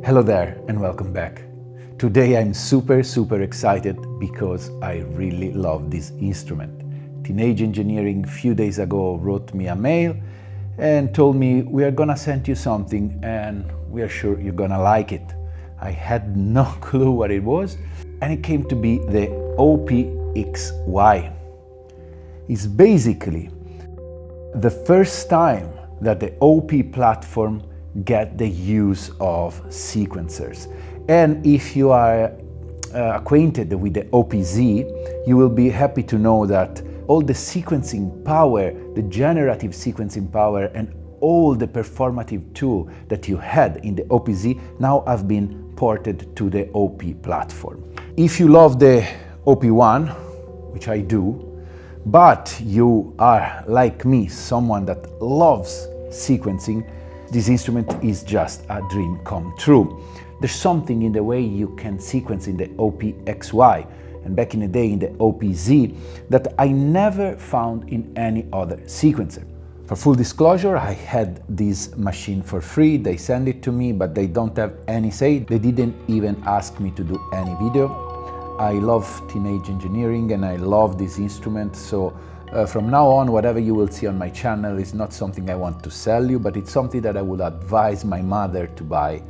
Hello there and welcome back. Today I'm super excited because I really love this instrument. Teenage Engineering a few days ago wrote me a mail and told me we are gonna send you something and we are sure you're gonna like it. I had no clue what it was and it came to be the OPXY. It's basically the first time that the OP platform get the use of sequencers. And if you are acquainted with the OPZ, you will be happy to know that all the sequencing power, the generative sequencing power, and all the performative tool that you had in the OPZ now have been ported to the OP platform. If you love the OP1, which I do, but you are, like me, someone that loves sequencing, this instrument is just a dream come true. There's something in the way you can sequence in the OPXY and back in the day in the OPZ that I never found in any other sequencer. For full disclosure, I had this machine for free. They sent it to me, but they don't have any say. They didn't even ask me to do any video. I love Teenage Engineering and I love this instrument, so from now on, whatever you will see on my channel is not something I want to sell you, but it's something that I would advise my mother to buy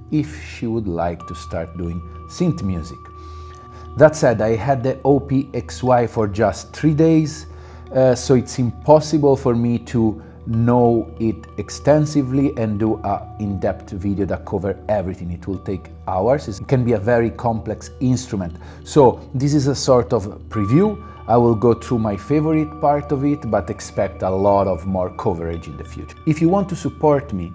if she would like to start doing synth music. That said, I had the OPXY for just 3 days, so it's impossible for me to know it extensively and do an in-depth video that covers everything. It will take hours. It can be a very complex instrument. So this is a sort of preview. I will go through my favorite part of it, but expect a lot of more coverage in the future. If you want to support me,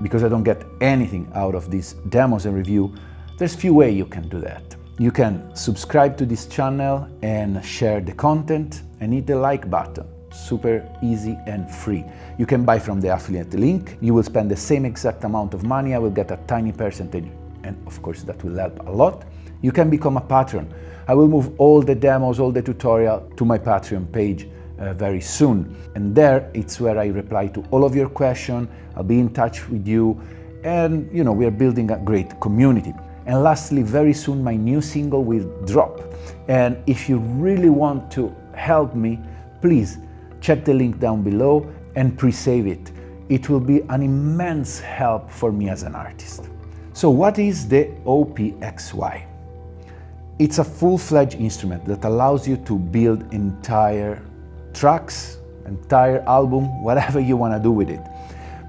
because I don't get anything out of these demos and review, there's a few ways you can do that. You can subscribe to this channel and share the content and hit the like button. Super easy and free. You can buy from the affiliate link. You will spend the same exact amount of money. I will get a tiny percentage, and of course that will help a lot. You can become a patron. I will move all the demos, all the tutorial to my Patreon page very soon. And there it's where I reply to all of your questions. I'll be in touch with you. And you know, we are building a great community. And lastly, very soon my new single will drop. And if you really want to help me, please check the link down below and pre-save it. It will be an immense help for me as an artist. So what is the OPXY? It's a full-fledged instrument that allows you to build entire tracks, entire album, whatever you want to do with it.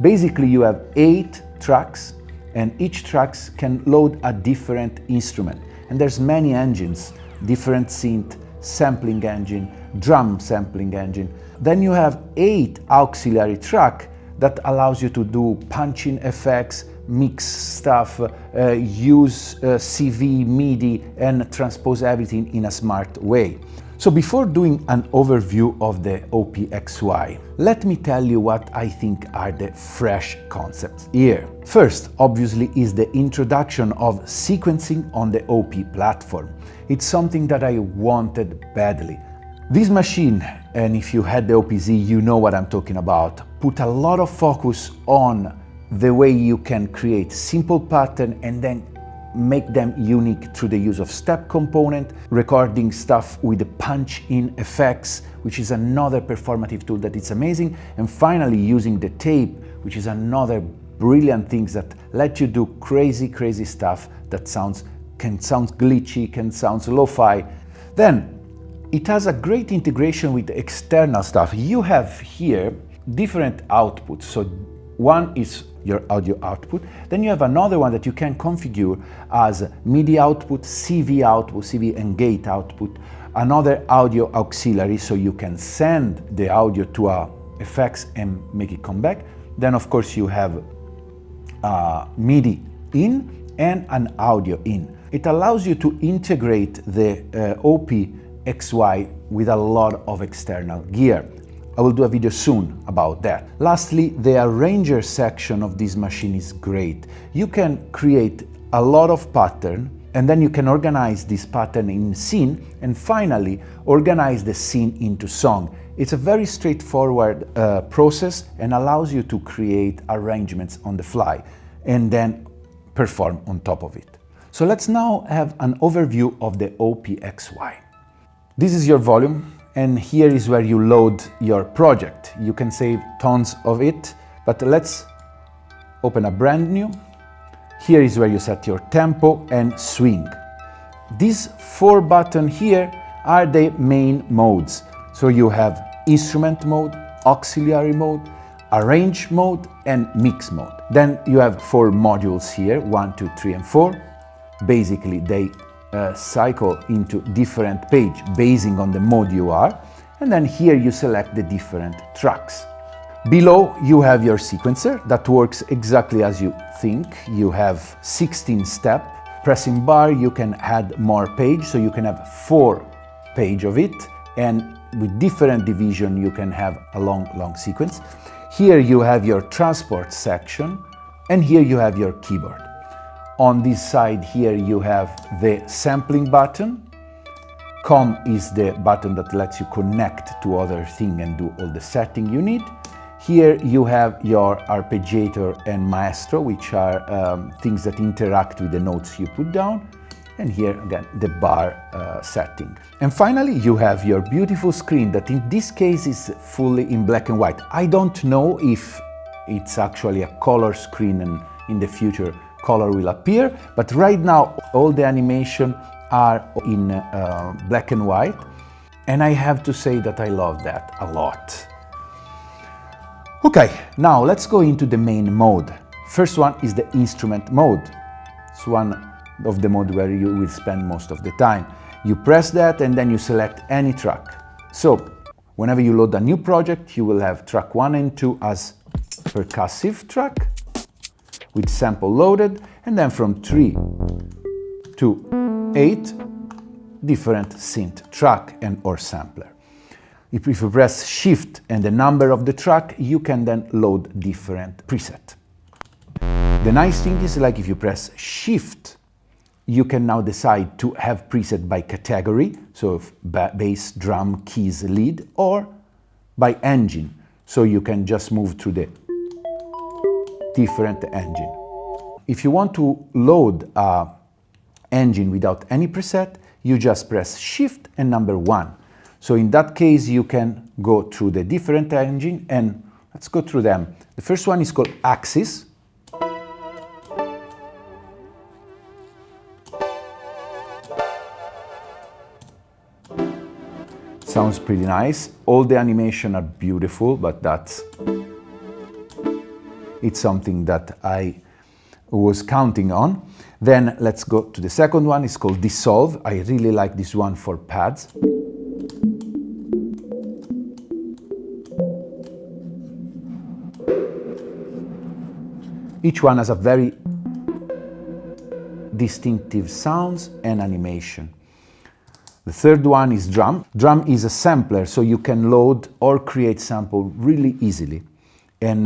Basically, you have 8 tracks, and each track can load a different instrument. And there's many engines, different synth, sampling engine, drum sampling engine. Then you have 8 auxiliary tracks that allows you to do punching effects, mix stuff, use CV, MIDI, and transpose everything in a smart way. So before doing an overview of the OPXY, let me tell you what I think are the fresh concepts here. First, obviously, is the introduction of sequencing on the OP platform. It's something that I wanted badly. This machine, and if you had the OPZ, you know what I'm talking about, put a lot of focus on the way you can create simple pattern and then make them unique through the use of step component, recording stuff with the punch-in effects, which is another performative tool that is amazing, and finally using the tape, which is another brilliant thing that let you do crazy stuff that can sound glitchy, can sound lo-fi. Then it has a great integration with the external stuff. You have here different outputs. So one is your audio output. Then you have another one that you can configure as MIDI output, CV and gate output, another audio auxiliary, so you can send the audio to effects and make it come back. Then of course you have MIDI in and an audio in. It allows you to integrate the OPXY with a lot of external gear. I will do a video soon about that. Lastly, the arranger section of this machine is great. You can create a lot of pattern and then you can organize this pattern in scene and finally organize the scene into song. It's a very straightforward process and allows you to create arrangements on the fly and then perform on top of it. So let's now have an overview of the OPXY. This is your volume, and here is where you load your project. You can save tons of it, but let's open a brand new. Here is where you set your tempo and swing. These 4 buttons here are the main modes. So you have instrument mode, auxiliary mode, arrange mode, and mix mode. Then you have 4 modules here, 1, 2, 3, and 4. Basically, they cycle into different pages basing on the mode you are. And then here you select the different tracks. Below you have your sequencer that works exactly as you think. You have 16 steps. Pressing bar, you can add more pages, so you can have 4 pages of it, and with different division you can have a long sequence. Here you have your transport section, and here you have your keyboard. On this side here you have the sampling button. COM is the button that lets you connect to other things and do all the setting you need. Here you have your arpeggiator and maestro, which are things that interact with the notes you put down. And here again, the bar setting. And finally, you have your beautiful screen that in this case is fully in black and white. I don't know if it's actually a color screen and in the future color will appear, but right now all the animation are in black and white. And I have to say that I love that a lot. Okay, now let's go into the main mode. First one is the instrument mode. It's one of the mode where you will spend most of the time. You press that and then you select any track. So whenever you load a new project, you will have track 1 and 2 as percussive track with sample loaded, and then from 3 to 8 different synth track and or sampler. If you press Shift and the number of the track, you can then load different preset. The nice thing is, like, if you press Shift, you can now decide to have preset by category, so bass, drum, keys, lead, or by engine. So you can just move through the different engine. If you want to load an engine without any preset, you just press Shift and number 1. So in that case, you can go through the different engine, and let's go through them. The first one is called Axis. Sounds pretty nice. All the animation are beautiful, but it's something that I was counting on. Then let's go to the second one. It's called Dissolve. I really like this one for pads. Each one has a very distinctive sounds and animation. The third one is Drum. Drum is a sampler, so you can load or create sample really easily. And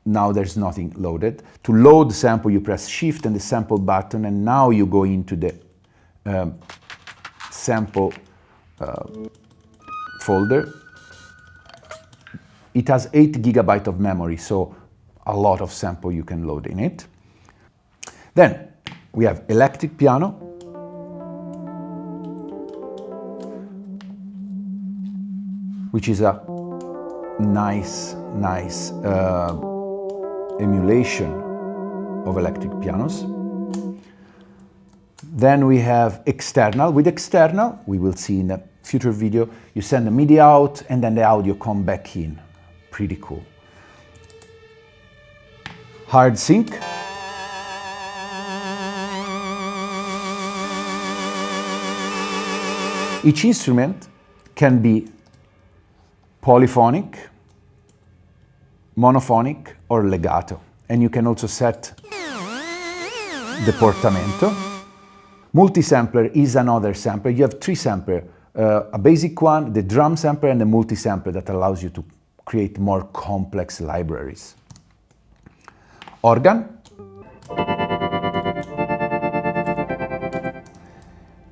now there's nothing loaded. To load the sample, you press Shift and the sample button, and now you go into the sample folder. It has 8 GB of memory, so a lot of sample you can load in it. Then we have electric piano, which is a nice emulation of electric pianos. Then we have external. With external, we will see in a future video, you send the MIDI out and then the audio come back in. Pretty cool. Hard sync. Each instrument can be polyphonic, monophonic, or legato. And you can also set the portamento. Multi-sampler is another sampler. You have 3 samplers, a basic one, the drum sampler, and the multi-sampler that allows you to create more complex libraries. Organ.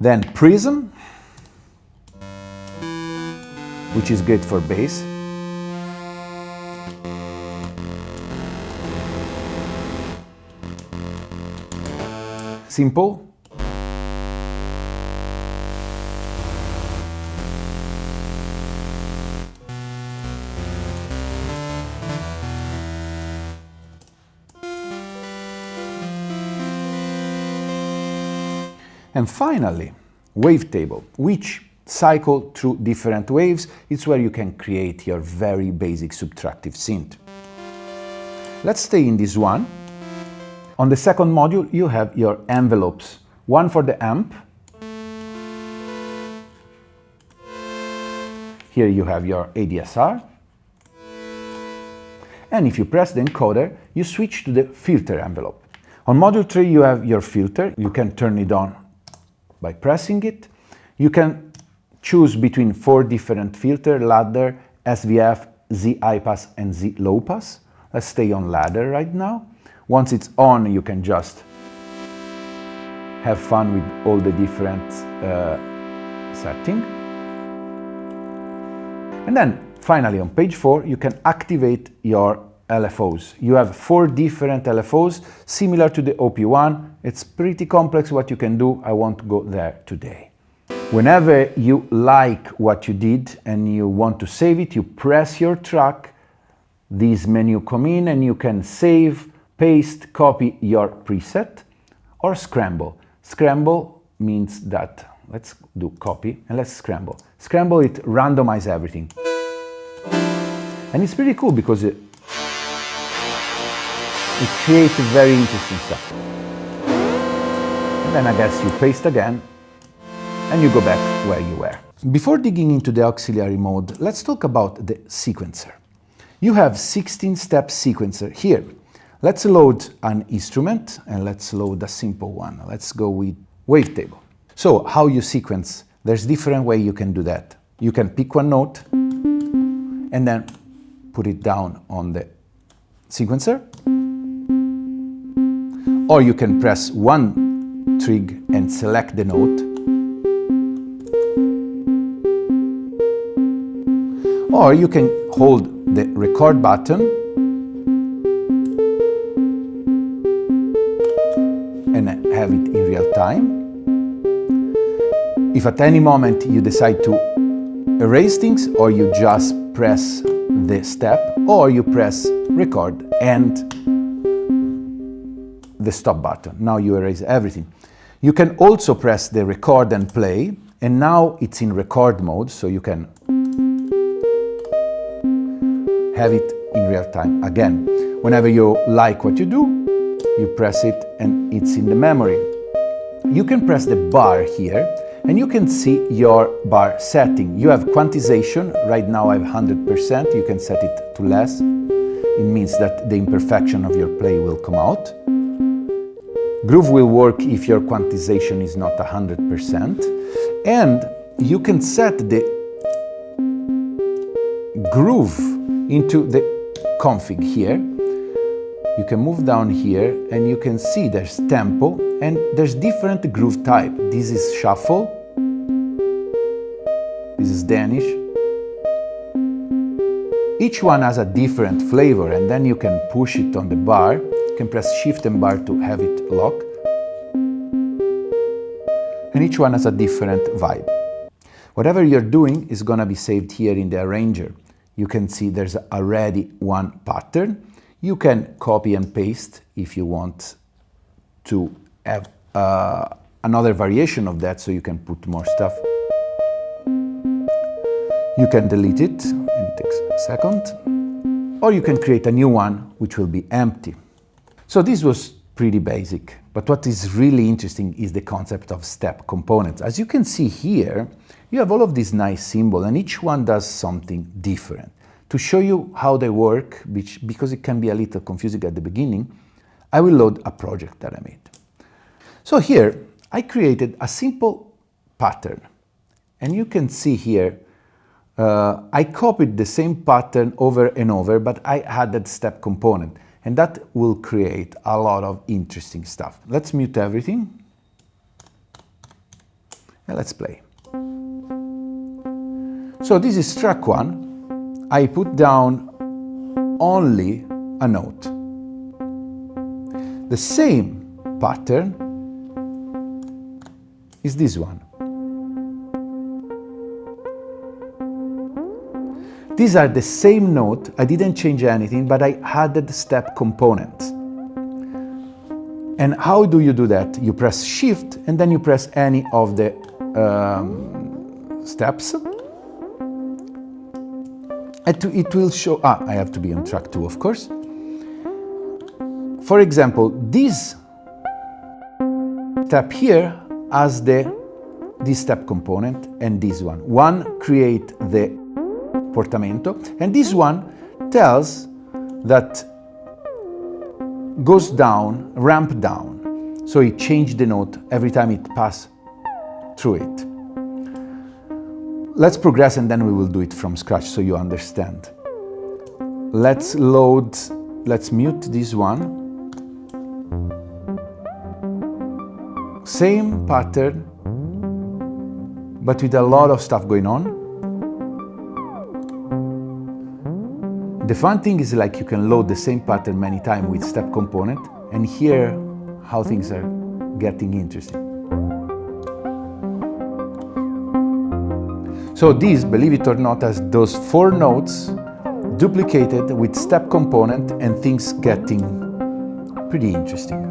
Then Prism, which is great for bass. simple. And finally, wavetable, which cycle through different waves. It's where you can create your very basic subtractive synth. Let's stay in this one. On the second module, you have your envelopes. One for the amp. Here you have your ADSR. And if you press the encoder, you switch to the filter envelope. On module 3, you have your filter. You can turn it on by pressing it. You can choose between 4 different filter: ladder, SVF, Z high pass, and Z low pass. Let's stay on ladder right now. Once it's on, you can just have fun with all the different settings. And then finally on page 4, you can activate your LFOs. You have 4 different LFOs similar to the OP1. It's pretty complex what you can do. I won't go there today. Whenever you like what you did and you want to save it, you press your track, this menu come in and you can save, paste, copy your preset, or scramble. Scramble means that, let's do copy and let's scramble. Scramble it, randomize everything. And it's pretty cool because it creates very interesting stuff. And then I guess you paste again and you go back where you were. Before digging into the auxiliary mode, let's talk about the sequencer. You have 16-step sequencer here. Let's load an instrument and let's load a simple one. Let's go with wavetable. So how you sequence, there's different way you can do that. You can pick one note and then put it down on the sequencer. Or you can press one trig and select the note. Or you can hold the record button and have it in real time. If at any moment you decide to erase things, or you just press the step, or you press record and the stop button. Now you erase everything. You can also press the record and play, and now it's in record mode, so you can have it in real time again. Whenever you like what you do, you press it and it's in the memory. You can press the bar here and you can see your bar setting. You have quantization. Right now I have 100%. You can set it to less. It means that the imperfection of your play will come out. Groove will work if your quantization is not 100%. And you can set the groove into the config here. You can move down here and you can see there's tempo and there's different groove type. This is shuffle. This is Danish. Each one has a different flavor, and then you can push it on the bar. You can press shift and bar to have it lock. And each one has a different vibe. Whatever you're doing is gonna be saved here in the arranger. You can see there's already one pattern. You can copy and paste if you want to have another variation of that, so you can put more stuff. You can delete it, and it takes a second. Or you can create a new one, which will be empty. So this was pretty basic, but what is really interesting is the concept of step components. As you can see here, you have all of these nice symbols, and each one does something different. To show you how they work, because it can be a little confusing at the beginning, I will load a project that I made. So here, I created a simple pattern. And you can see here, I copied the same pattern over and over, but I added step component. And that will create a lot of interesting stuff. Let's mute everything. And let's play. So this is track 1. I put down only a note. The same pattern is this one. These are the same note, I didn't change anything, but I added step components. And how do you do that? You press Shift and then you press any of the steps. And it will show, I have to be on track 2, of course. For example, this step here has this step component and this one. One create the portamento, and this one tells that goes down, ramp down. So it changed the note every time it passes through it. Let's progress and then we will do it from scratch so you understand. Let's mute this one. Same pattern, but with a lot of stuff going on. The fun thing is like you can load the same pattern many times with step component and hear how things are getting interesting. So this, believe it or not, has those 4 notes duplicated with step component and things getting pretty interesting.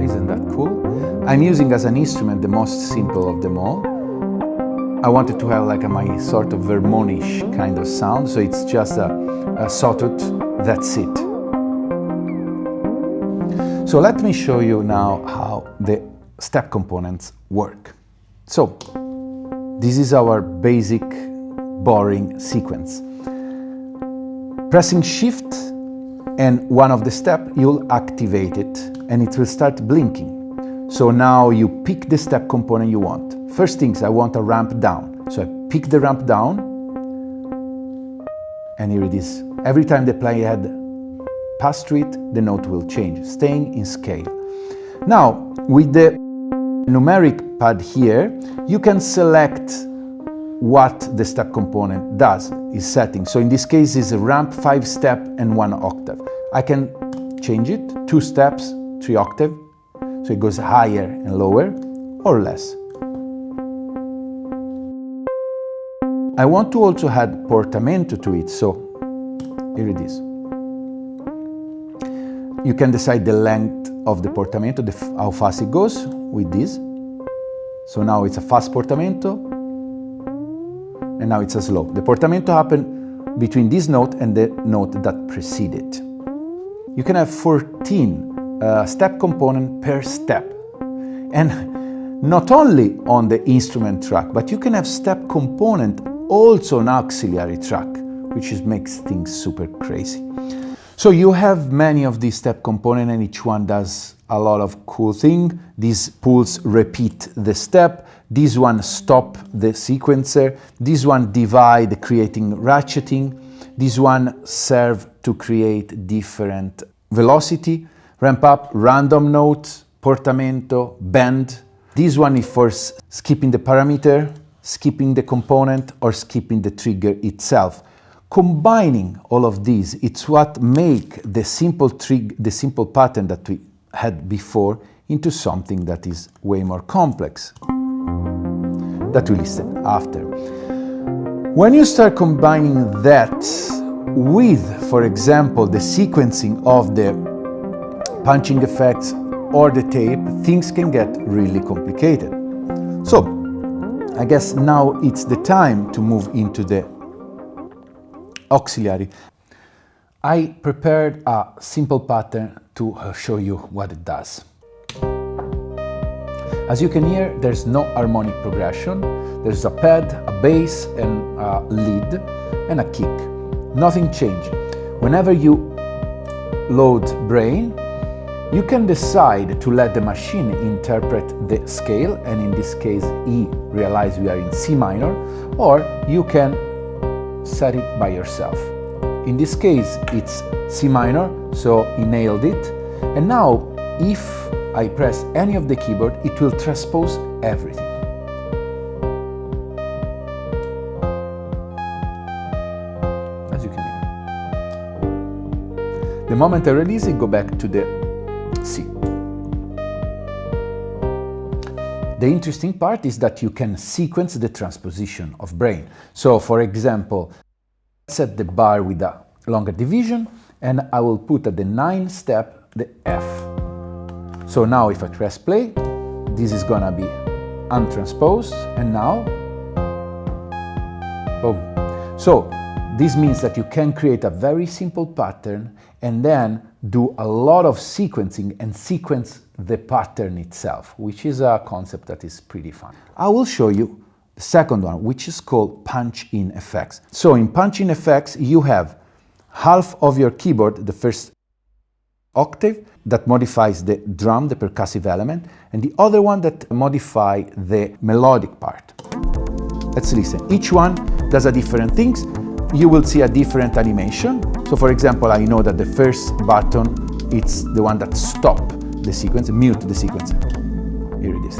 Isn't that cool? I'm using as an instrument the most simple of them all. I wanted to have like my sort of Vermonish kind of sound, so it's just a sawtooth, that's it. So let me show you now how the step components work. So this is our basic boring sequence. Pressing Shift and one of the steps, you'll activate it and it will start blinking. So now you pick the step component you want. First things, I want a ramp down. So I pick the ramp down and here it is. Every time the playhead passes through it, the note will change, staying in scale. Now, with the numeric pad here, you can select what the step component does, is setting. So in this case, it's a ramp 5 step and 1 octave. I can change it, 2 steps, 3 octave. So it goes higher and lower or less. I want to also add portamento to it, so here it is. You can decide the length of the portamento, how fast it goes with this. So now it's a fast portamento, and now it's a slow. The portamento happens between this note and the note that preceded. You can have 14 step component per step. And not only on the instrument track, but you can have step component also on auxiliary track, which makes things super crazy. So you have many of these step components and each one does a lot of cool things. These pulls repeat the step. This one stop the sequencer. This one divide, creating ratcheting. This one serve to create different velocity. Ramp up, random note, portamento, bend. This one is for skipping the parameter, skipping the component, or skipping the trigger itself. Combining all of these, it's what make the simple pattern that we had before into something that is way more complex. That we listen after. When you start combining that with, for example, the sequencing of the punching effects or the tape, things can get really complicated. So, I guess now it's the time to move into the auxiliary. I prepared a simple pattern to show you what it does. As you can hear, there's no harmonic progression. There's a pad, a bass, and a lead, and a kick. Nothing changed. Whenever you load brain, you can decide to let the machine interpret the scale, and in this case, realize we are in C minor, or you can set it by yourself. In this case, it's C minor, so he nailed it. And now, if I press any of the keyboard, it will transpose everything. As you can hear. moment I release it, go back to the C. The interesting part is that you can sequence the transposition of brain. So for example, set the bar with a longer division, and I will put at the 9th step the F. So now if I press play, this is gonna be untransposed, and now, boom. So this means that you can create a very simple pattern and then do a lot of sequencing and sequence the pattern itself, which is a concept that is pretty fun. I will show you the second one, which is called punch-in effects. So in punch-in effects, you have half of your keyboard, the first octave, that modifies the drum, the percussive element, and the other one that modify the melodic part. Let's listen. Each one does a different things. You will see a different animation. So for example, I know that the first button, it's the one that stops the sequence, mute the sequence. Here it is.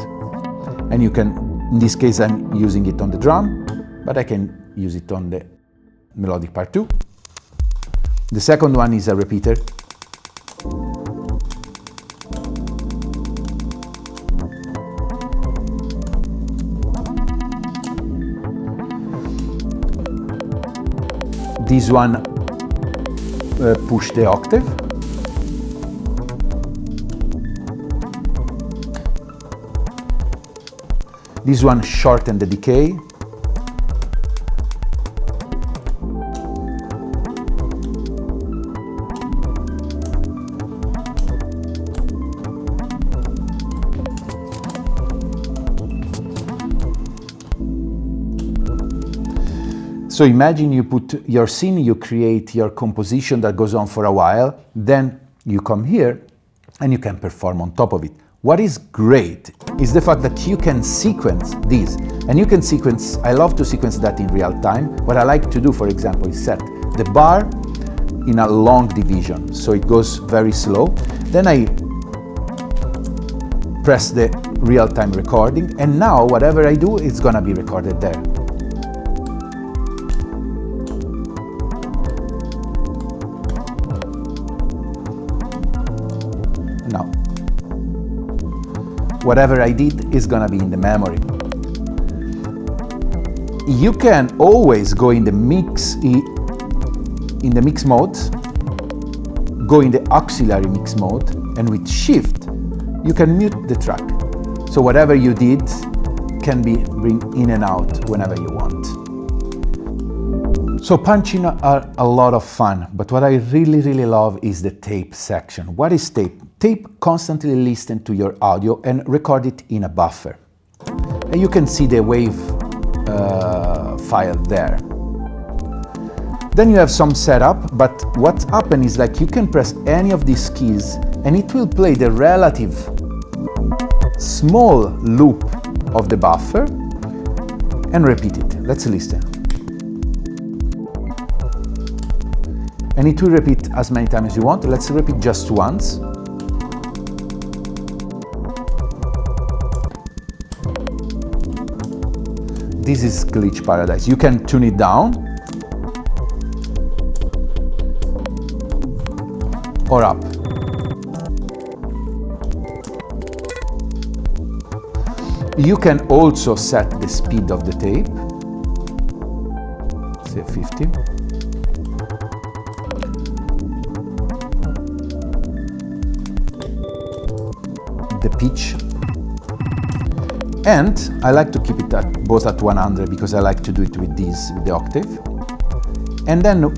And you can, in this case, I'm using it on the drum, but I can use it on the melodic part too. The second one is a repeater. This one push the octave. This one shorten the decay. So imagine you put your scene, you create your composition that goes on for a while, then you come here and you can perform on top of it. What is great is the fact that you can sequence these, and you can sequence, I love to sequence that in real time. What I like to do, for example, is set the bar in a long division, so it goes very slow. Then I press the real-time recording, and now whatever I do, it's gonna be recorded there. Now, whatever I did is gonna be in the memory. You can always go in the mix mode, go in the auxiliary mix mode, and with Shift you can mute the track. So whatever you did can be bring in and out whenever you want. So punch-in are a lot of fun, but what I really love is the tape section. What is tape? Tape constantly listens to your audio and record it in a buffer. And you can see the wave file there. Then you have some setup, but what happens is like you can press any of these keys and it will play the relative small loop of the buffer and repeat it. Let's listen. And it will repeat as many times as you want. Let's repeat just once. This is glitch paradise. You can tune it down or up. You can also set the speed of the tape, say 50. The pitch. And I like to keep it both at 100 because I like to do it with the octave. And then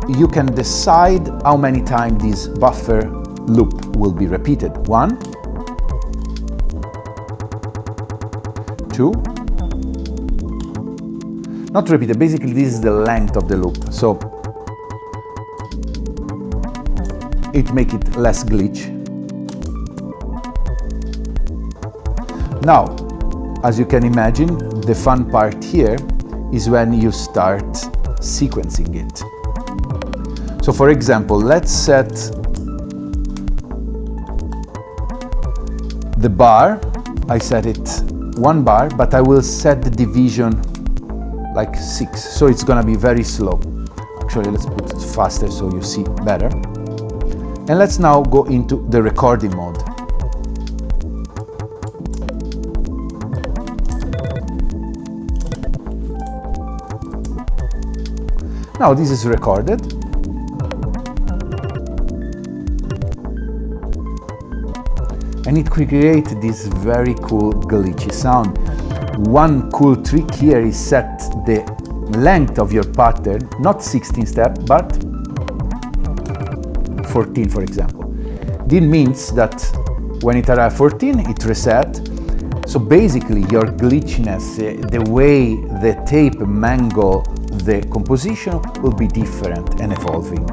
you can decide how many times this buffer loop will be repeated. 1, 2, not repeated, basically this is the length of the loop, so it makes it less glitch. Now, as you can imagine, the fun part here is when you start sequencing it. So for example, let's set the bar. I set it 1 bar, but I will set the division like 6, so it's gonna be very slow. Actually, let's put it faster so you see better. And let's now go into the recording mode. Now this is recorded. And it creates this very cool glitchy sound. One cool trick here is set the length of your pattern, not 16 steps, but 14, for example. This means that when it arrives 14, it resets. So basically your glitchiness, the way the tape mangle the composition will be different and evolving.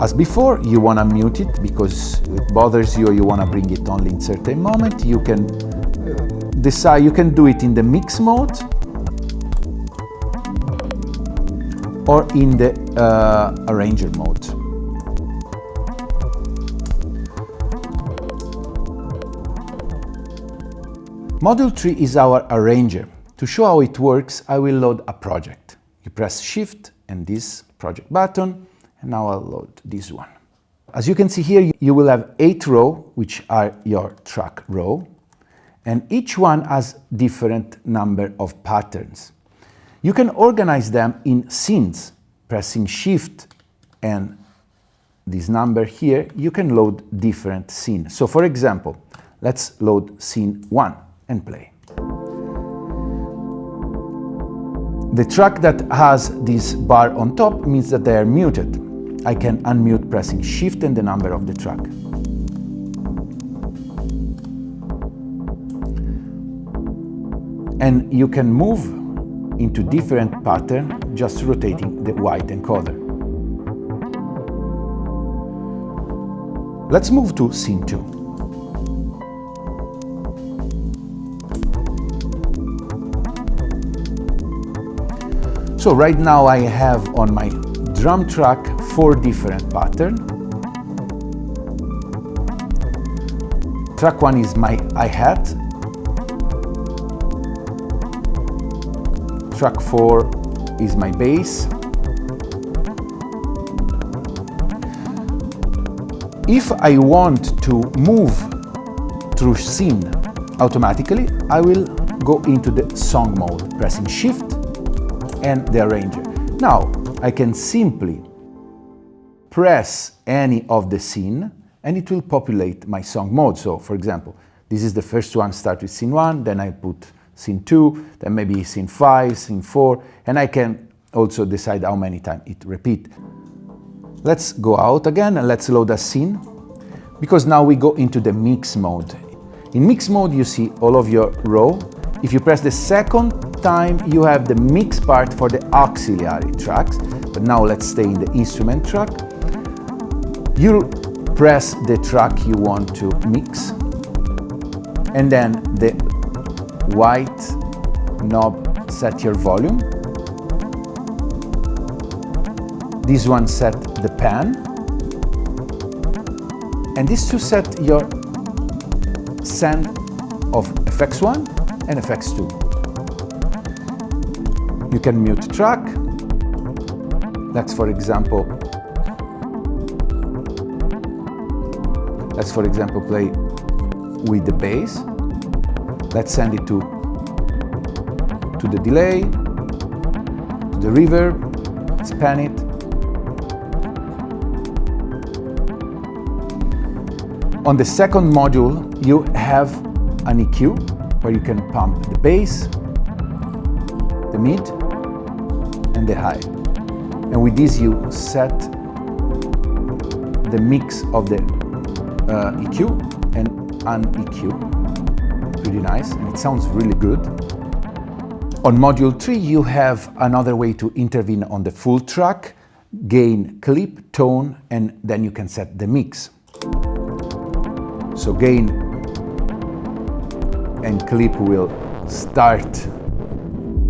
As before, you want to mute it because it bothers you or you want to bring it only in certain moment. You can decide, you can do it in the mix mode or in the arranger mode. Module 3 is our arranger. To show how it works, I will load a project. You press Shift and this project button, and now I'll load this one. As you can see here, you will have 8 rows, which are your track row, and each one has different number of patterns. You can organize them in scenes. Pressing Shift and this number here, you can load different scenes. So for example, let's load scene 1 and play. The track that has this bar on top means that they are muted. I can unmute pressing Shift and the number of the track. And you can move into different pattern just rotating the white encoder. Let's move to scene 2. So right now I have on my drum track 4 different patterns. Track 1 is my hi-hat. Track 4 is my bass. If I want to move through scene automatically, I will go into the song mode, pressing Shift and the arranger. Now I can simply press any of the scene and it will populate my song mode. So for example, this is the first one, start with scene 1, then I put scene 2, then maybe scene 5, scene 4, and I can also decide how many times it repeats. Let's go out again and let's load a scene, because now we go into the mix mode. In mix mode you see all of your row. If you press the second time, you have the mix part for the auxiliary tracks. But now let's stay in the instrument track. You press the track you want to mix, and then the white knob set your volume. This one set the pan, and these two set your send of FX1 and FX2. You can mute track. Let's for example play with the bass. Let's send it to the delay, to the reverb, span it. On the second module, you have an EQ where you can pump the bass, the mid, and the high. And with this, you set the mix of the EQ and un-EQ. Pretty nice, and it sounds really good. On module 3, you have another way to intervene on the full track, gain, clip, tone, and then you can set the mix. So gain and clip will start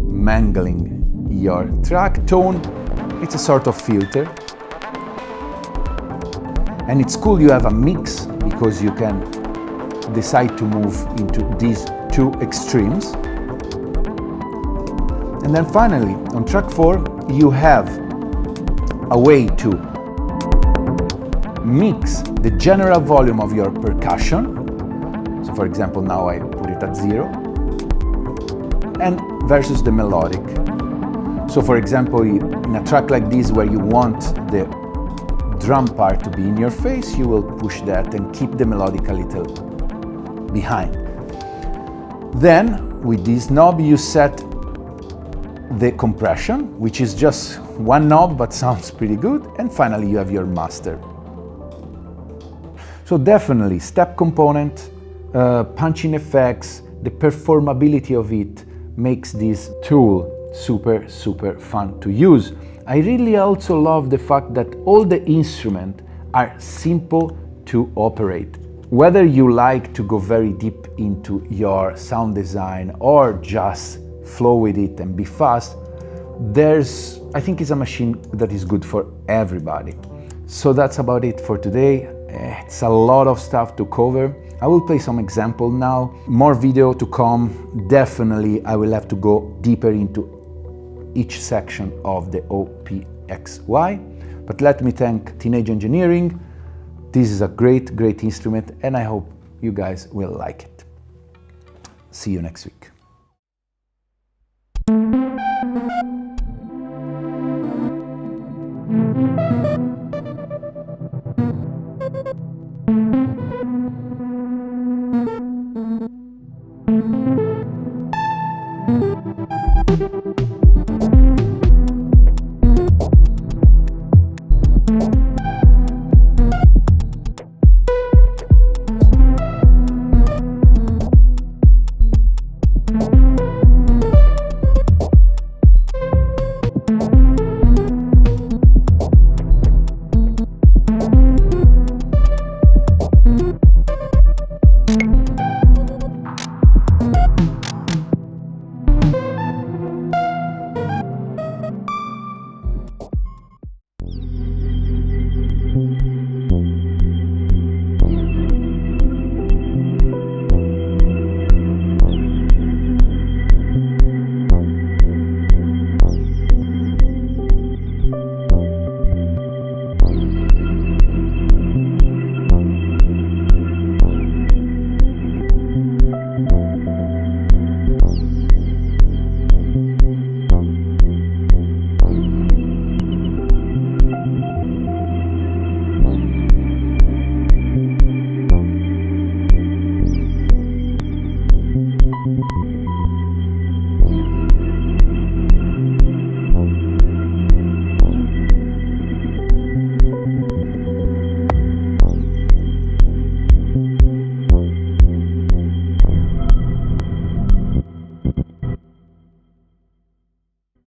mangling your track. Tone, it's a sort of filter. And it's cool you have a mix because you can decide to move into these two extremes. And then finally, on track 4, you have a way to mix the general volume of your percussion. So for example, now I put it at 0, and versus the melodic. So for example, in a track like this where you want the drum part to be in your face, you will push that and keep the melodic a little behind. Then with this knob you set the compression, which is just one knob but sounds pretty good, and finally you have your master. So definitely step component, punching effects, the performability of it makes this tool super fun to use. I really also love the fact that all the instruments are simple to operate. Whether you like to go very deep into your sound design or just flow with it and be fast, I think it's a machine that is good for everybody. So that's about it for today. It's a lot of stuff to cover. I will play some example now. More video to come. Definitely I will have to go deeper into each section of the OPXY. But let me thank Teenage Engineering. This is a great instrument and I hope you guys will like it. See you next week.